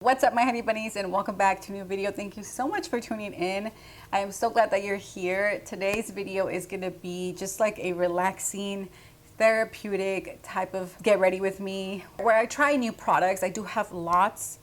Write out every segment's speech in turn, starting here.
What's up, my honey bunnies, and welcome back to a new video. Thank you so much for tuning in. I am so glad that you're here. Today's video is going to be just like a relaxing, therapeutic type of get ready with me where I try new products. I do have lots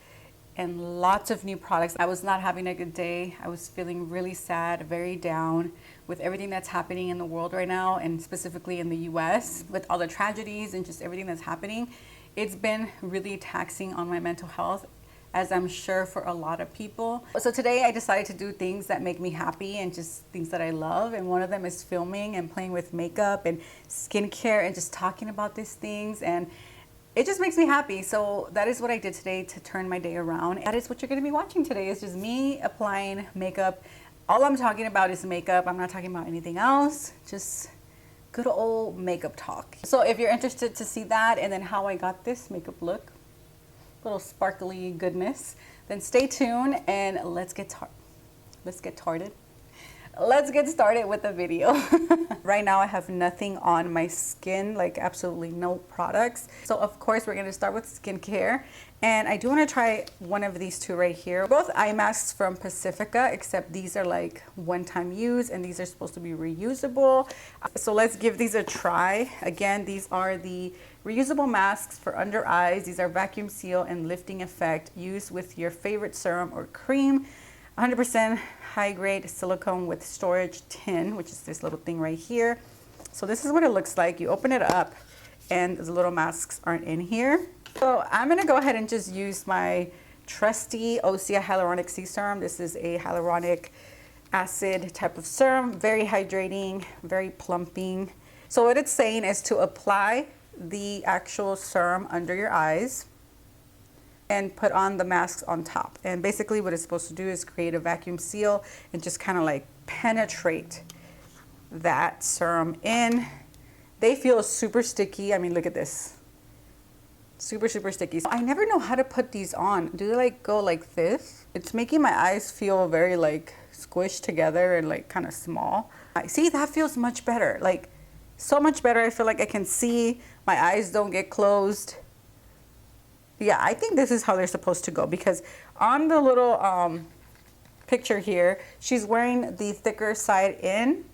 and lots of new products. I was not having a good day. I was feeling really sad, very down with everything that's happening in the world right now, and specifically in the US with all the tragedies and just everything that's happening. It's been really taxing on my mental health, as I'm sure for a lot of people. So today I decided to do things that make me happy and just things that I love. And one of them is filming and playing with makeup and skincare and just talking about these things. And it just makes me happy. So that is what I did today to turn my day around. That is what you're gonna be watching today, is just me applying makeup. All I'm talking about is makeup. I'm not talking about anything else. Just good old makeup talk. So if you're interested to see that and then how I got this makeup look, little sparkly goodness, then stay tuned and let's get started with the video. Right now I have nothing on my skin, like absolutely no products. So of course we're going to start with skincare, and I do want to try one of these two right here. Both eye masks from Pacifica, except these are like one-time use and these are supposed to be reusable. So let's give these a try. Again, these are the reusable masks for under eyes. These are vacuum seal and lifting effect, used with your favorite serum or cream. 100% high grade silicone with storage tin, which is this little thing right here. So this is what it looks like. You open it up and the little masks aren't in here. So I'm gonna go ahead and just use my trusty Osea Hyaluronic Sea Serum. This is a hyaluronic acid type of serum, very hydrating, very plumping. So what it's saying is to apply the actual serum under your eyes and put on the masks on top. And basically what it's supposed to do is create a vacuum seal and just kind of like penetrate that serum in. They feel super sticky. I mean, look at this. Super, super sticky. I never know how to put these on. Do they like go like this? It's making my eyes feel very like squished together and like kind of small. See, that feels much better. Like so much better. I feel like I can see. My eyes don't get closed. Yeah, I think this is how they're supposed to go, because on the little picture here, she's wearing the thicker side in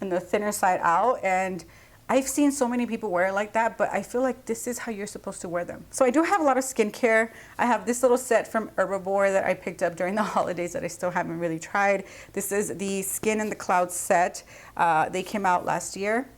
and the thinner side out. And I've seen so many people wear it like that, but I feel like this is how you're supposed to wear them. So I do have a lot of skincare. I have this little set from Herbivore that I picked up during the holidays that I still haven't really tried. This is the Skin in the Clouds set. They came out last year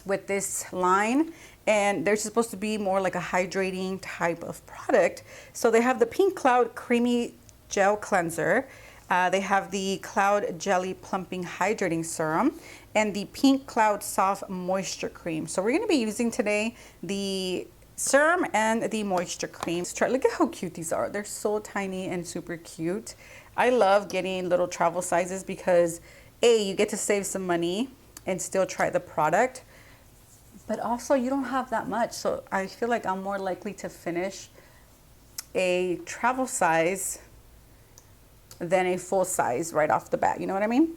with this line, and they're supposed to be more like a hydrating type of product. So they have the Pink Cloud Creamy Gel Cleanser. They have the Cloud Jelly Plumping Hydrating Serum and the Pink Cloud Soft Moisture Cream. So we're gonna be using today the serum and the moisture cream. Look at how cute these are. They're so tiny and super cute. I love getting little travel sizes because A, you get to save some money and still try the product, but also you don't have that much. So I feel like I'm more likely to finish a travel size than a full size right off the bat. You know what I mean?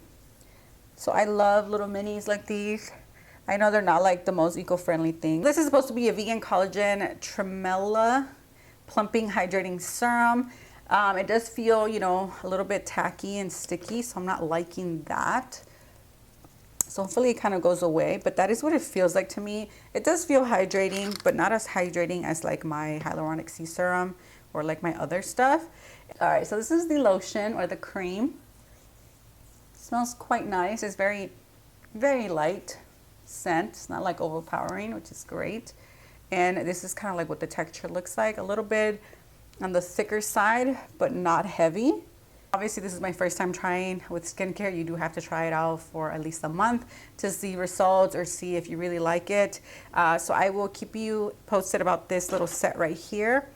So I love little minis like these. I know they're not like the most eco-friendly thing. This is supposed to be a vegan collagen tremella plumping hydrating serum. It does feel, you know, a little bit tacky and sticky, so I'm not liking that. So hopefully it kind of goes away, but that is what it feels like to me. It does feel hydrating, but not as hydrating as like my Hyaluronic Sea Serum or like my other stuff. All right, so this is the lotion or the cream. It smells quite nice. It's very, very light scent. It's not like overpowering, which is great. And this is kind of like what the texture looks like. A little bit on the thicker side, but not heavy. Obviously, this is my first time trying with skincare. You do have to try it out for at least a month to see results or see if you really like it. So I will keep you posted about this little set right here.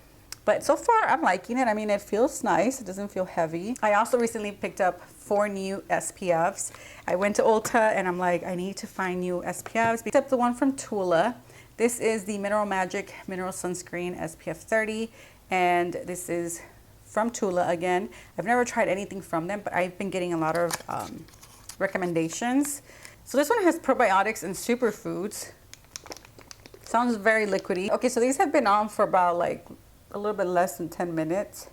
But so far, I'm liking it. I mean, it feels nice. It doesn't feel heavy. I also recently picked up 4 new SPFs. I went to Ulta and I'm like, I need to find new SPFs. Picked up the one from Tula. This is the Mineral Magic Mineral Sunscreen SPF 30. And this is from Tula again. I've never tried anything from them, but I've been getting a lot of recommendations. So this one has probiotics and superfoods. Sounds very liquidy. Okay, so these have been on for about like a little bit less than 10 minutes.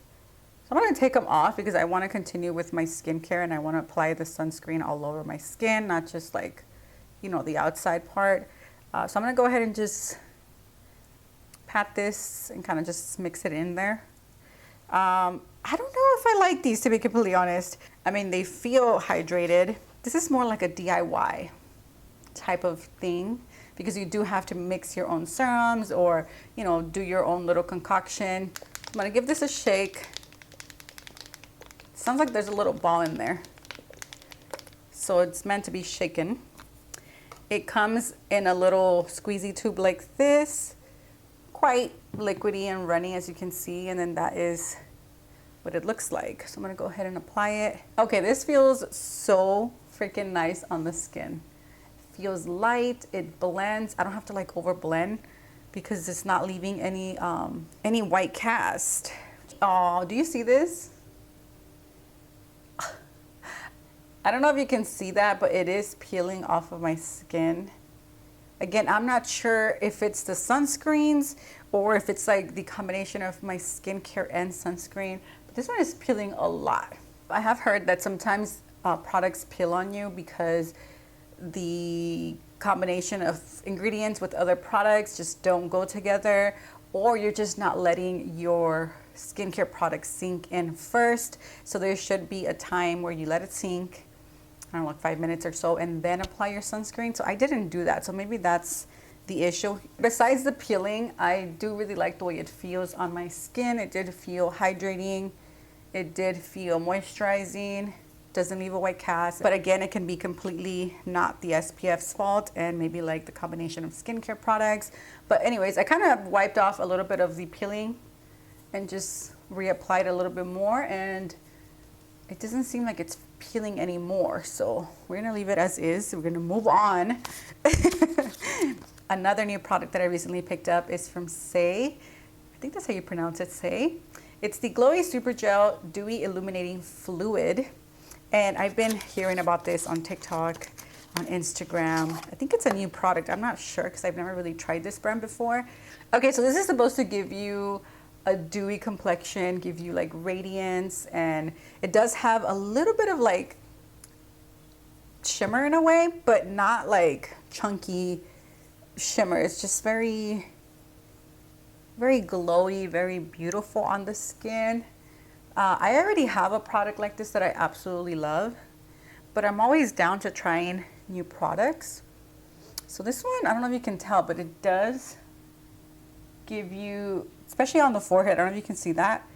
I'm gonna take them off because I wanna continue with my skincare and I wanna apply the sunscreen all over my skin, not just like, you know, the outside part. So I'm gonna go ahead and just pat this and kind of just mix it in there. I don't know if I like these, to be completely honest. I mean, they feel hydrated. This is more like a DIY type of thing because you do have to mix your own serums or, you know, do your own little concoction. I'm gonna give this a shake. Sounds like there's a little ball in there. So it's meant to be shaken. It comes in a little squeezy tube like this, quite liquidy and runny as you can see, and then that is what it looks like. So I'm gonna go ahead and apply it. Okay, this feels so freaking nice on the skin. Feels light, it blends. I don't have to like over blend because it's not leaving any white cast. Oh, do you see this? I don't know if you can see that, but it is peeling off of my skin. Again, I'm not sure if it's the sunscreens or if it's like the combination of my skincare and sunscreen, but this one is peeling a lot. I have heard that sometimes products peel on you because the combination of ingredients with other products just don't go together, or you're just not letting your skincare product sink in first. So there should be a time where you let it sink, I don't know, like 5 minutes or so, and then apply your sunscreen. So I didn't do that. So maybe that's the issue. Besides the peeling, I do really like the way it feels on my skin. It did feel hydrating. It did feel moisturizing. Doesn't leave a white cast. But again, it can be completely not the SPF's fault and maybe like the combination of skincare products. But anyways, I kind of wiped off a little bit of the peeling and just reapplied a little bit more, and it doesn't seem like it's peeling anymore. So we're gonna leave it as is. We're gonna move on. Another new product that I recently picked up is from Say. I think that's how you pronounce it, Say. It's the Glowy Super Gel Dewy Illuminating Fluid. And I've been hearing about this on TikTok, on Instagram. I think it's a new product. I'm not sure because I've never really tried this brand before. Okay, so this is supposed to give you a dewy complexion, give you like radiance, and it does have a little bit of like shimmer in a way, but not like chunky shimmer. It's just very, very glowy, very beautiful on the skin. I already have a product like this that I absolutely love, but I'm always down to trying new products. So this one, I don't know if you can tell, but it does give you, especially on the forehead, I don't know if you can see that,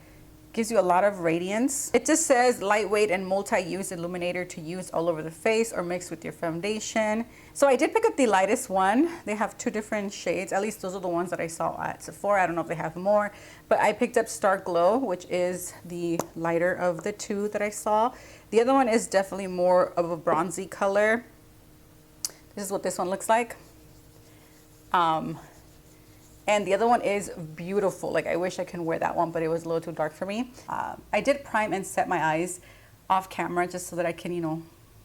gives you a lot of radiance. It just says lightweight and multi-use illuminator to use all over the face or mix with your foundation. So I did pick up the lightest one. They have 2 different shades. At least those are the ones that I saw at Sephora. I don't know if they have more, but I picked up Star Glow, which is the lighter of the 2 that I saw. The other one is definitely more of a bronzy color. This is what this one looks like. And the other one is beautiful. Like, I wish I could wear that one, but it was a little too dark for me. I did prime and set my eyes off camera just so that I can, you know,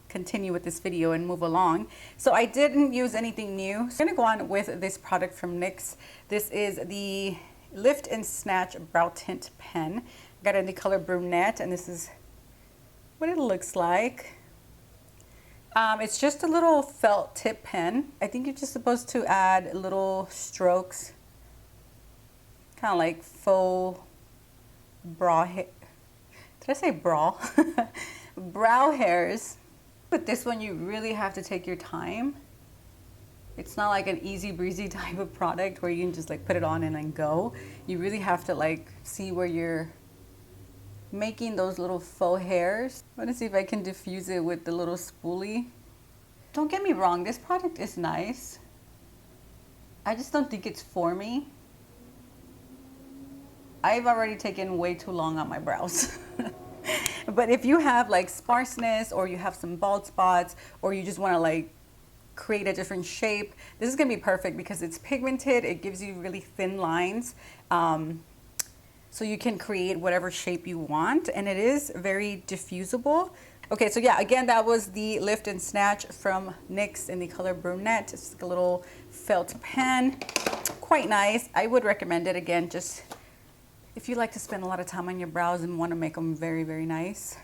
continue with this video and move along. So I didn't use anything new. So I'm gonna go on with this product from NYX. This is the Lift and Snatch Brow Tint Pen. Got it in the color Brunette, and this is what it looks like. It's just a little felt tip pen. I think you're just supposed to add little strokes, kind of like faux brow hair. Did I say bra? Brow hairs. With this one, you really have to take your time. It's not like an easy breezy type of product where you can just like put it on and then go. You really have to like see where you're making those little faux hairs. I'm gonna see if I can diffuse it with the little spoolie. Don't get me wrong, this product is nice. I just don't think it's for me. I've already taken way too long on my brows. But if you have like sparseness, or you have some bald spots, or you just want to like create a different shape, this is gonna be perfect because it's pigmented. It gives you really thin lines, so you can create whatever shape you want, and it is very diffusible. Okay, so yeah, again, that was the Lift and Snatch from NYX in the color Brunette. It's like a little felt pen, quite nice. I would recommend it. Again, just if you like to spend a lot of time on your brows and want to make them very, very nice.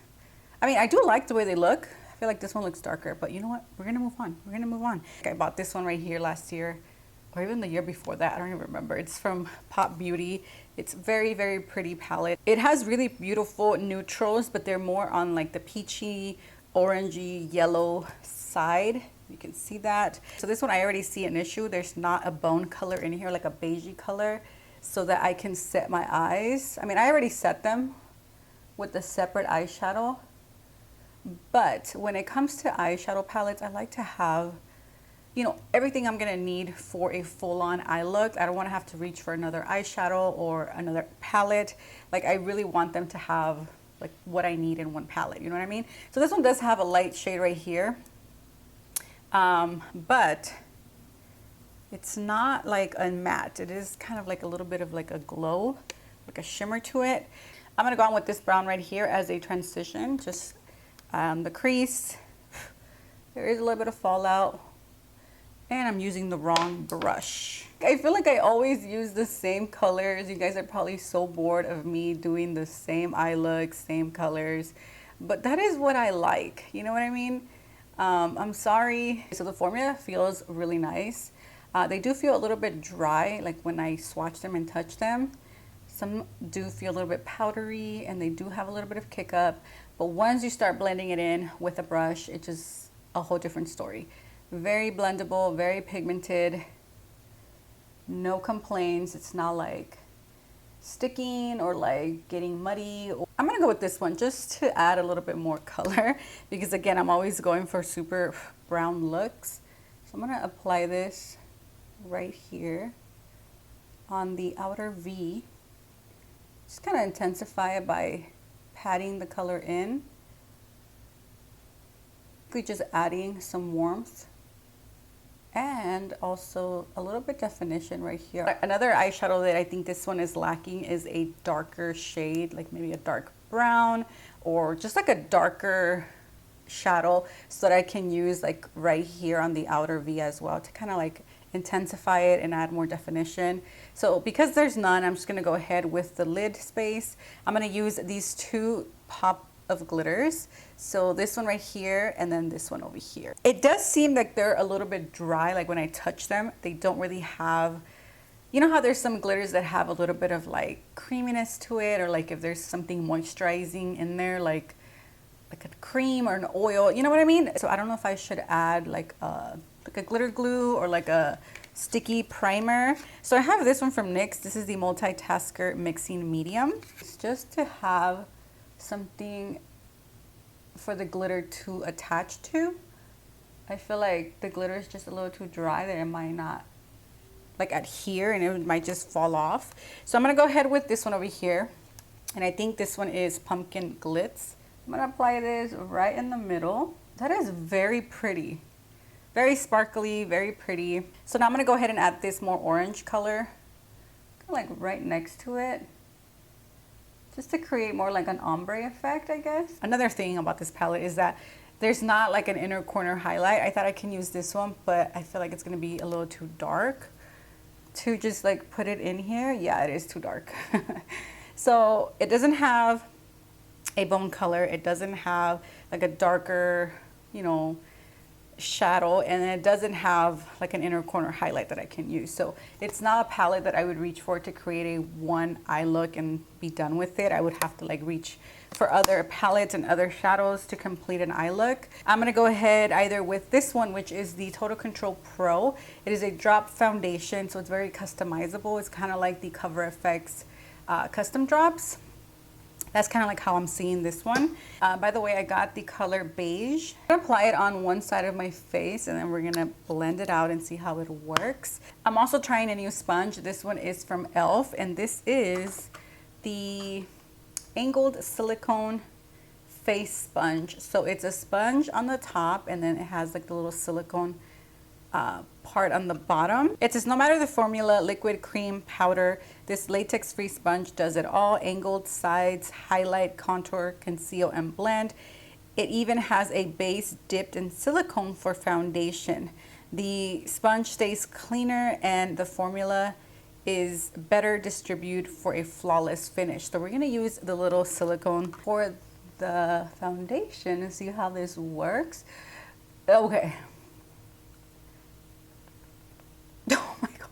I mean, I do like the way they look. I feel like this one looks darker, but you know what? We're gonna move on. We're gonna move on. I bought this one right here last year, or even the year before that. I don't even remember. It's from Pop Beauty. It's very, very pretty palette. It has really beautiful neutrals, but they're more on like the peachy, orangey, yellow side. You can see that. So this one, I already see an issue. There's not a bone color in here, like a beigey color, so that I can set my eyes. I mean, I already set them with the separate eyeshadow. But when it comes to eyeshadow palettes, I like to have, you know, everything I'm gonna need for a full-on eye look. I don't wanna have to reach for another eyeshadow or another palette. Like, I really want them to have like what I need in one palette, you know what I mean? So this one does have a light shade right here, but it's not like a matte. It is kind of like a little bit of like a glow, like a shimmer to it. I'm gonna go on with this brown right here as a transition, just the crease. There is a little bit of fallout, and I'm using the wrong brush. I feel like I always use the same colors. You guys are probably so bored of me doing the same eye look, same colors, but that is what I like, you know what I mean? I'm sorry. So the formula feels really nice. They do feel a little bit dry, like when I swatch them and touch them. Some do feel a little bit powdery, and they do have a little bit of kick up. But once you start blending it in with a brush, it's just a whole different story. Very blendable, very pigmented, no complaints. It's not like sticking or like getting muddy. I'm gonna go with this one just to add a little bit more color, because again, I'm always going for super brown looks. So I'm gonna apply this right here on the outer V. Just kind of intensify it by patting the color in. We're just adding some warmth and also a little bit definition right here. Another eyeshadow that I think this one is lacking is a darker shade, like maybe a dark brown or just like a darker shadow, so that I can use like right here on the outer V as well to kind of like intensify it and add more definition. So because there's none, I'm just gonna go ahead with the lid space. I'm gonna use these two pop of glitters. So this one right here and then this one over here. It does seem like they're a little bit dry, like when I touch them, they don't really have, you know how there's some glitters that have a little bit of like creaminess to it, or like if there's something moisturizing in there, like a cream or an oil, you know what I mean? So I don't know if I should add like a glitter glue or like a sticky primer. So I have this one from NYX. This is the Multitasker Mixing Medium. It's just to have something for the glitter to attach to. I feel like the glitter is just a little too dry that it might not like adhere, and it might just fall off. So I'm gonna go ahead with this one over here, and I think this one is Pumpkin Glitz. I'm gonna apply this right in the middle. That is very pretty. Very sparkly, very pretty. So now I'm gonna go ahead and add this more orange color, kind of like right next to it, just to create more like an ombre effect, I guess. Another thing about this palette is that there's not like an inner corner highlight. I thought I can use this one, but I feel like it's gonna be a little too dark to just like put it in here. Yeah, it is too dark. So it doesn't have a bone color. It doesn't have like a darker, you know, shadow, and it doesn't have like an inner corner highlight that I can use. So it's not a palette that I would reach for to create a one eye look and be done with it. I would have to like reach for other palettes and other shadows to complete an eye look. I'm gonna go ahead either with this one, which is the Total Control Pro. It is a drop foundation, so it's very customizable. It's kind of like the Cover FX custom drops. That's kind of like how I'm seeing this one. By the way, I got the color beige. I'm gonna apply it on one side of my face, and then we're gonna blend it out and see how it works. I'm also trying a new sponge. This one is from e.l.f. and this is the Angled Silicone Face Sponge. So it's a sponge on the top, and then it has like the little silicone part on the bottom. It says no matter the formula, liquid, cream, powder, this latex-free sponge does it all. Angled sides, highlight, contour, conceal, and blend. It even has a base dipped in silicone for foundation. The sponge stays cleaner, and the formula is better distribute for a flawless finish. So we're gonna use the little silicone for the foundation and see how this works. Okay. Oh my God.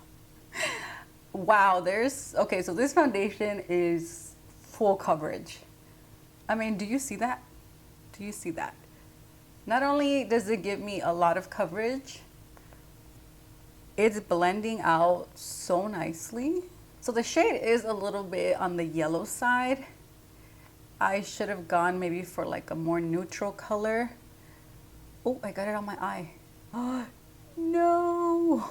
Wow, okay, so this foundation is full coverage. I mean, do you see that? Do you see that? Not only does it give me a lot of coverage, it's blending out so nicely. So the shade is a little bit on the yellow side. I should have gone maybe for like a more neutral color. Oh, I got it on my eye. Oh, no.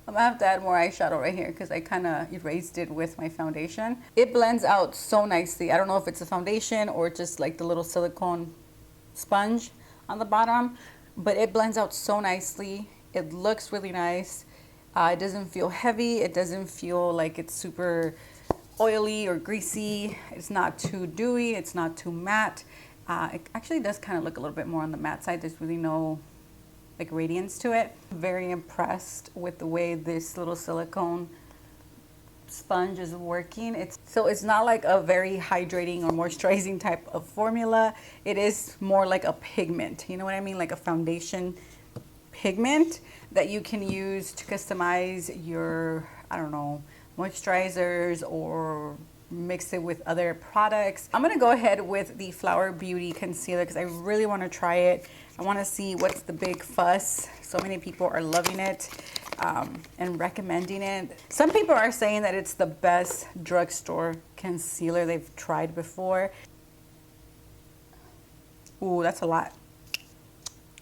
I'm gonna have to add more eyeshadow right here because I kind of erased it with my foundation. It blends out so nicely. I don't know if it's a foundation or just like the little silicone sponge on the bottom, but it blends out so nicely. It looks really nice. It doesn't feel heavy. It doesn't feel like it's super oily or greasy. It's not too dewy. It's not too matte. It actually does kind of look a little bit more on the matte side. There's really no like radiance to it. Very impressed with the way this little silicone sponge is working. So it's not like a very hydrating or moisturizing type of formula. It is more like a pigment. You know what I mean? Like a foundation pigment that you can use to customize your, I don't know, moisturizers or mix it with other products. I'm gonna go ahead with the Flower Beauty concealer because I really want to try it. I want to see what's the big fuss. So many people are loving it and recommending it. Some people are saying that it's the best drugstore concealer they've tried before. Ooh, that's a lot.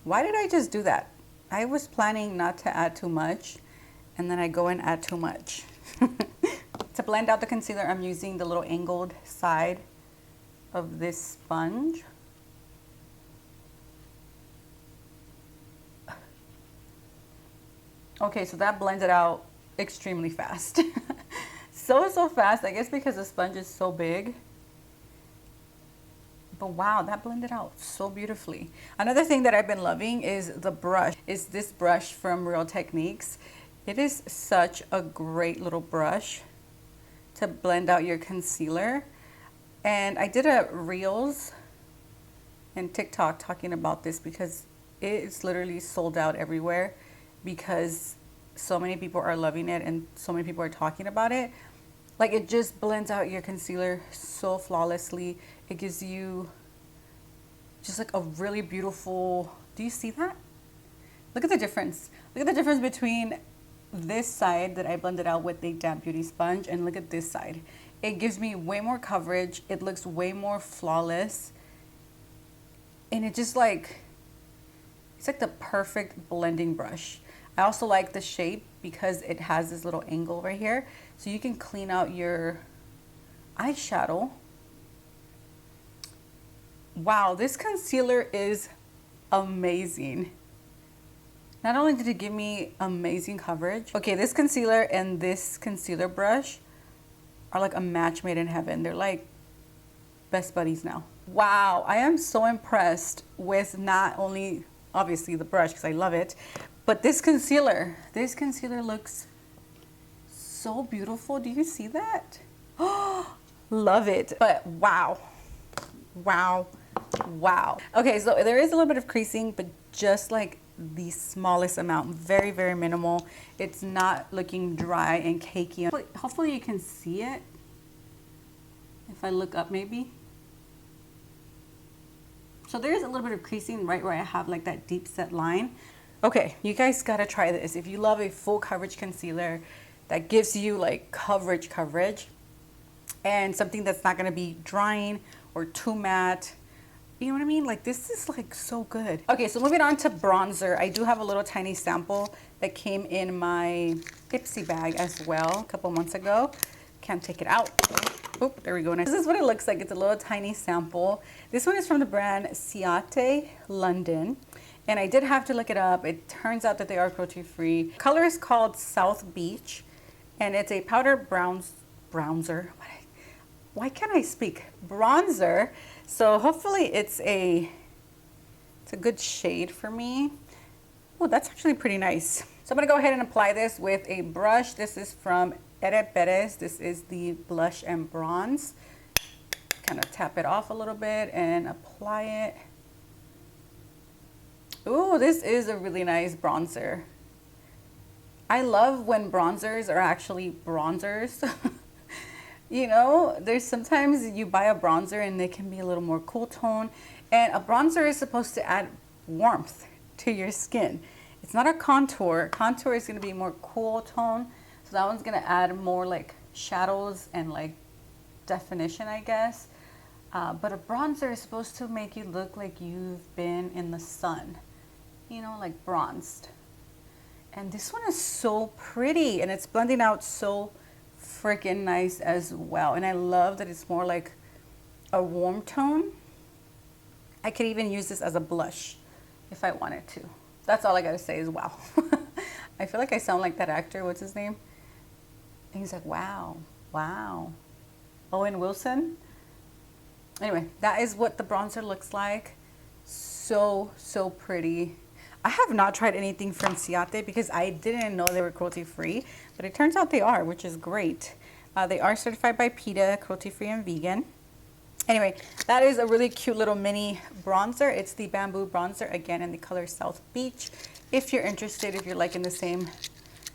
Why did I just do that? I was planning not to add too much, and then I go and add too much. To blend out the concealer, I'm using the little angled side of this sponge. Okay, so that blends it out extremely fast. So fast, I guess because the sponge is so big. But wow, that blended out so beautifully. Another thing that I've been loving is the brush. Is this brush from Real Techniques. It is such a great little brush to blend out your concealer. And I did a Reels and TikTok talking about this because it is literally sold out everywhere because so many people are loving it and so many people are talking about it. Like, it just blends out your concealer so flawlessly. It gives you just like a really beautiful, do you see that? Look at the difference. Look at the difference between this side that I blended out with the Damp Beauty sponge and look at this side. It gives me way more coverage. It looks way more flawless. And it just like, it's like the perfect blending brush. I also like the shape because it has this little angle right here. So you can clean out your eyeshadow. Wow, this concealer is amazing. Not only did it give me amazing coverage. Okay, this concealer and this concealer brush are like a match made in heaven. They're like best buddies now. Wow, I am so impressed with not only obviously the brush because I love it, but this concealer. This concealer looks so beautiful. Do you see that? Oh, love it. But wow, wow, wow. Okay, so there is a little bit of creasing, but just like the smallest amount, very, very minimal. It's not looking dry and cakey. Hopefully you can see it. If I look up maybe. So there is a little bit of creasing right where I have like that deep set line. Okay, you guys gotta try this. If you love a full coverage concealer that gives you like coverage and something that's not gonna be drying or too matte, you know what I mean? Like, this is like so good. Okay, so moving on to bronzer. I do have a little tiny sample that came in my Ipsy bag as well a couple months ago. Can't take it out. Oop, there we go. This is what it looks like. It's a little tiny sample. This one is from the brand Ciate London. And I did have to look it up. It turns out that they are cruelty free. Color is called South Beach. And it's a powder bronzer. Why can't I speak? Bronzer. So hopefully it's a good shade for me. Oh, that's actually pretty nice. So I'm gonna go ahead and apply this with a brush. This is from Ere Perez. This is the blush and bronze. Kind of tap it off a little bit and apply it. Ooh, this is a really nice bronzer. I love when bronzers are actually bronzers. You know, there's sometimes you buy a bronzer and they can be a little more cool tone. And a bronzer is supposed to add warmth to your skin. It's not a contour. Contour is going to be more cool tone. So that one's going to add more like shadows and like definition, I guess. But a bronzer is supposed to make you look like you've been in the sun. You know, like bronzed. And this one is so pretty and it's blending out so freaking nice as well. And I love that it's more like a warm tone. I could even use this as a blush if I wanted to. That's all I gotta say is wow. I feel like I sound like that actor, what's his name? And he's like, wow, wow. Owen Wilson. Anyway, that is what the bronzer looks like. So, so pretty. I have not tried anything from Ciate because I didn't know they were cruelty-free, but it turns out they are, which is great. They are certified by PETA, cruelty-free and vegan. Anyway, that is a really cute little mini bronzer. It's the Bamboo Bronzer, again, in the color South Beach. If you're interested, if you're like in the same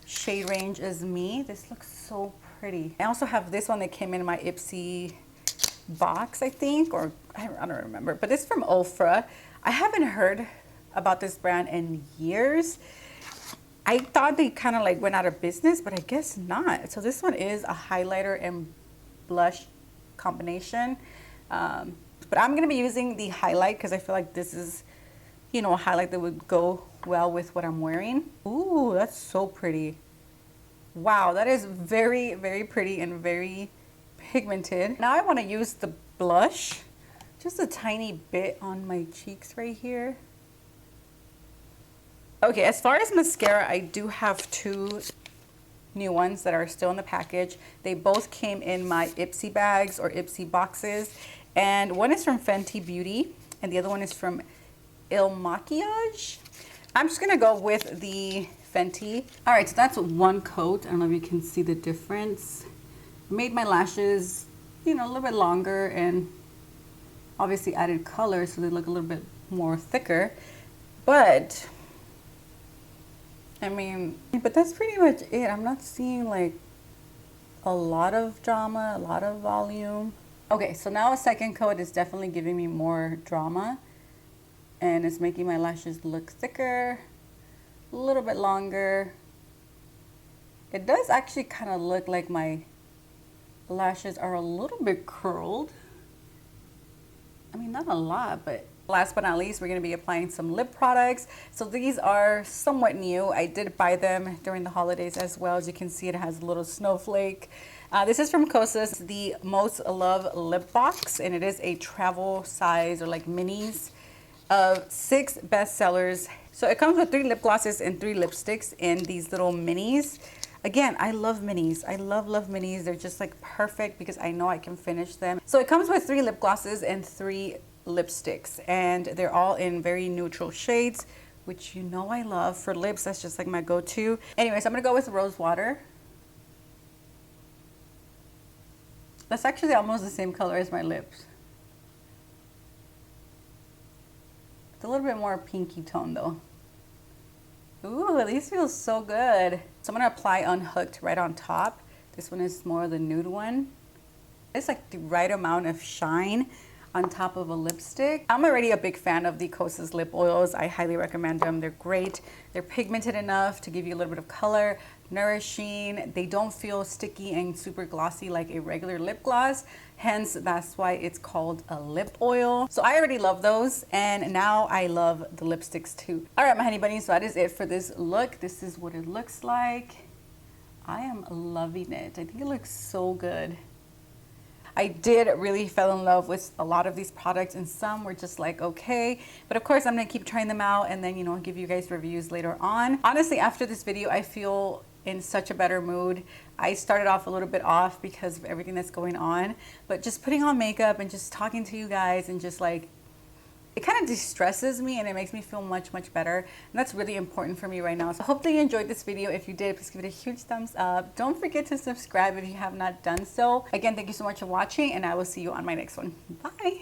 shade range as me, this looks so pretty. I also have this one that came in my Ipsy box, I think, or I don't remember, but it's from Ofra. I haven't heard about this brand in years. I thought they kind of like went out of business, but I guess not. So this one is a highlighter and blush combination. But I'm going to be using the highlight because I feel like this is, you know, a highlight that would go well with what I'm wearing. Ooh, that's so pretty. Wow, that is very, very pretty and very pigmented. Now I want to use the blush, just a tiny bit on my cheeks right here. Okay, as far as mascara, I do have two new ones that are still in the package. They both came in my Ipsy bags or Ipsy boxes. And one is from Fenty Beauty and the other one is from Il Maquillage. I'm just gonna go with the Fenty. All right, so that's one coat. I don't know if you can see the difference. Made my lashes, you know, a little bit longer and obviously added color so they look a little bit more thicker. But I mean, but that's pretty much it. I'm not seeing like a lot of drama, a lot of volume. Okay, so now a second coat is definitely giving me more drama and it's making my lashes look thicker, a little bit longer. It does actually kind of look like my lashes are a little bit curled. I mean, not a lot, but last but not least, we're going to be applying some lip products. So these are somewhat new. I did buy them during the holidays as well. As you can see, it has a little snowflake. This is from Kosas, the Most Love Lip Box, and it is a travel size or like minis of 6 bestsellers. So it comes with 3 lip glosses and 3 lipsticks in these little minis. Again, I love minis. I love minis. They're just like perfect because I know I can finish them. So it comes with 3 lip glosses and 3 lipsticks, and they're all in very neutral shades, which you know I love. For lips, that's just like my go-to. Anyways, I'm gonna go with Rose Water. That's actually almost the same color as my lips. It's a little bit more pinky tone though. Ooh, these feel so good. So I'm gonna apply Unhooked right on top. This one is more the nude one. It's like the right amount of shine on top of a lipstick. I'm already a big fan of the Kosas lip oils. I highly recommend them. They're great. They're pigmented enough to give you a little bit of color, nourishing. They don't feel sticky and super glossy like a regular lip gloss. Hence, that's why it's called a lip oil. So I already love those, and now I love the lipsticks too. All right, my honey bunnies, so that is it for this look. This is what it looks like. I am loving it. I think it looks so good. I did really fell in love with a lot of these products, and some were just like, okay. But of course, I'm gonna keep trying them out and then, you know, give you guys reviews later on. Honestly, after this video, I feel in such a better mood. I started off a little bit off because of everything that's going on, but just putting on makeup and just talking to you guys and just like it kind of de-stresses me and it makes me feel much, much better. And that's really important for me right now. So hopefully you enjoyed this video. If you did, please give it a huge thumbs up. Don't forget to subscribe if you have not done so. Again, thank you so much for watching, and I will see you on my next one. Bye.